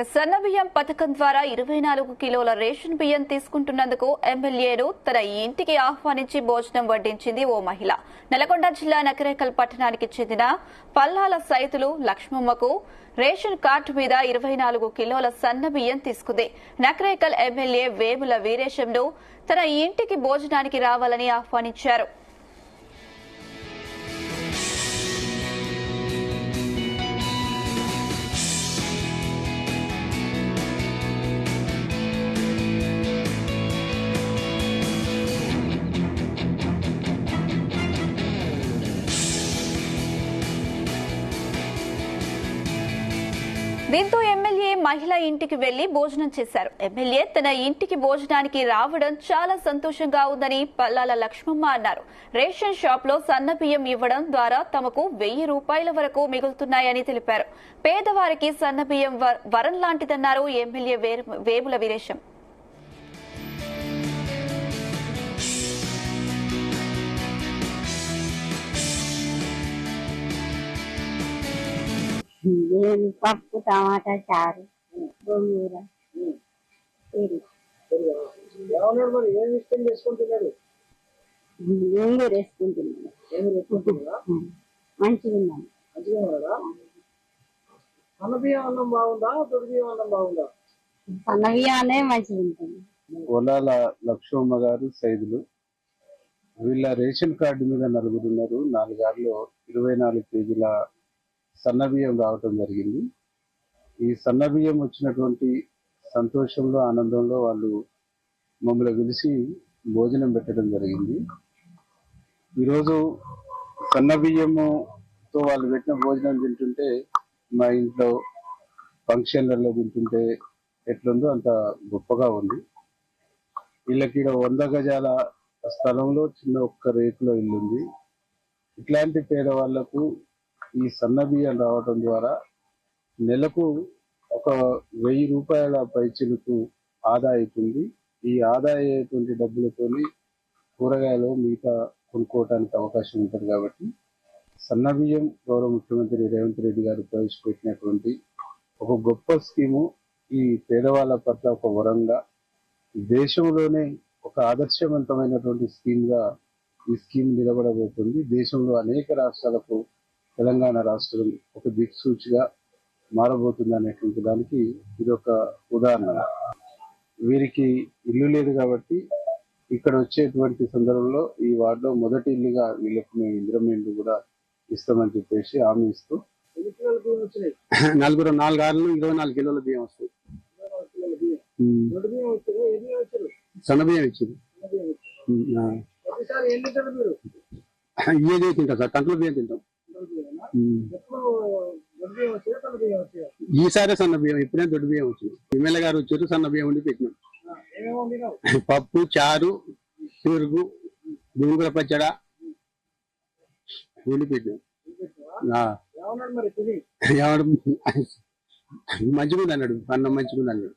సన్న బియ్యం పథకం ద్వారా 24 కిలోల రేషన్ బియ్యం తీసుకుంటున్నందుకు ఎమ్మెల్యేను తన ఇంటికి ఆహ్వానించి భోజనం వడ్డించింది ఓ మహిళ. నల్గొండ జిల్లా నకరేకల్ పట్టణానికి చెందిన పల్లాల సైతులు లక్ష్మమ్మకు రేషన్ కార్డు మీద 24 కిలోల సన్న బియ్యం తీసుకుంది. నకరేకల్ ఎమ్మెల్యే వేముల వీరేశంను తన ఇంటికి భోజనానికి రావాలని ఆహ్వానించారు. దీంతో ఎమ్మెల్యే మహిళ ఇంటికి వెళ్లి భోజనం చేశారు. ఎమ్మెల్యే తన ఇంటికి భోజనానికి రావడం చాలా సంతోషంగా ఉందని పల్లాల లక్ష్మమ్మ అన్నారు. రేషన్ షాప్ లో సన్న బియ్యం ఇవ్వడం ద్వారా తమకు 1000 రూపాయల వరకు మిగులుతున్నాయని తెలిపారు. పేదవారికి సన్న బియ్యం వరం లాంటిదన్నారు ఎమ్మెల్యే వేముల వీరేశం. పప్పు టమాటా చారు గోంగూర గోంగూర వేసుకుంటున్నాను. మంచిగా ఉన్నాను. సన్న బియ్యం అన్నం బాగుందా, దొడ్డు బియ్యం అన్నం బాగుందా? సన్న బియ్యానే మంచిగా ఉంటుంది. పొలాల లక్ష్మమ్మ గారు సైదులు వీళ్ళ రేషన్ కార్డు మీద నలుగురున్నారు. 4 ఆరులో 24 కేజీల సన్న బియ్యం రావటం జరిగింది. ఈ సన్న బియ్యం వచ్చినటువంటి సంతోషంలో ఆనందంలో వాళ్ళు మమ్మల్ని పిలిచి భోజనం పెట్టడం జరిగింది. ఈరోజు సన్న బియ్యముతో వాళ్ళు పెట్టిన భోజనం తింటుంటే మా ఇంట్లో ఫంక్షన్లలో తింటుంటే ఎట్లుందో అంత గొప్పగా ఉంది. వీళ్ళకి 100 గజాల స్థలంలో చిన్న ఒక్క రేకులో ఇల్లు ఉంది. ఇట్లాంటి పేదవాళ్లకు ఈ సన్న బియ్యం రావడం ద్వారా నెలకు ఒక 1000 రూపాయల పైచిలకు ఆదా అవుతుంది. ఈ ఆదాయ అయ్యేటువంటి డబ్బులతోని కూరగాయలు మిగతా కొనుక్కోవడానికి అవకాశం ఉంటుంది. కాబట్టి సన్న బియ్యం గౌరవ ముఖ్యమంత్రి రేవంత్ రెడ్డి గారు ప్రవేశపెట్టినటువంటి ఒక గొప్ప స్కీము ఈ పేదవాళ్ళ పట్ల ఒక వరంగా దేశంలోనే ఒక ఆదర్శవంతమైనటువంటి స్కీమ్ గా ఈ స్కీమ్ నిలబడబోతుంది. దేశంలో అనేక రాష్ట్రాలకు తెలంగాణ రాష్ట్రం ఒక దిక్సూచిగా మారబోతుంది అనేటువంటి దానికి ఇది ఒక ఉదాహరణ. వీరికి ఇల్లు లేదు కాబట్టి ఇక్కడ వచ్చేటువంటి సందర్భంలో ఈ వార్డులో మొదటి ఇల్లుగా వీళ్ళకు మేము ఇందిరమ్మ ఇల్లు కూడా ఇస్తామని చెప్పేసి హామీ ఇస్తూ 4 ఆరులు 24 కిలోల బియ్యం వస్తాయి. సన్న బియ్యం ఇచ్చింది. ఇవే తింటాం సార్, కంట్రోల్ బియ్యం తింటాం. ఈసారి సన్న బియ్యం, ఎప్పుడైనా దొడ్డు బియ్యం వచ్చింది. ఎమ్మెల్యే గారు వచ్చారు, సన్న బియ్యం ఉండి పెట్టినాం. పప్పు, చారు, పెరుగు, గోంగూర పచ్చడ వండి పెట్టినాం. మంచిగా ఉంది అన్నాడు, అన్నం మంచిగా ఉంది అన్నాడు.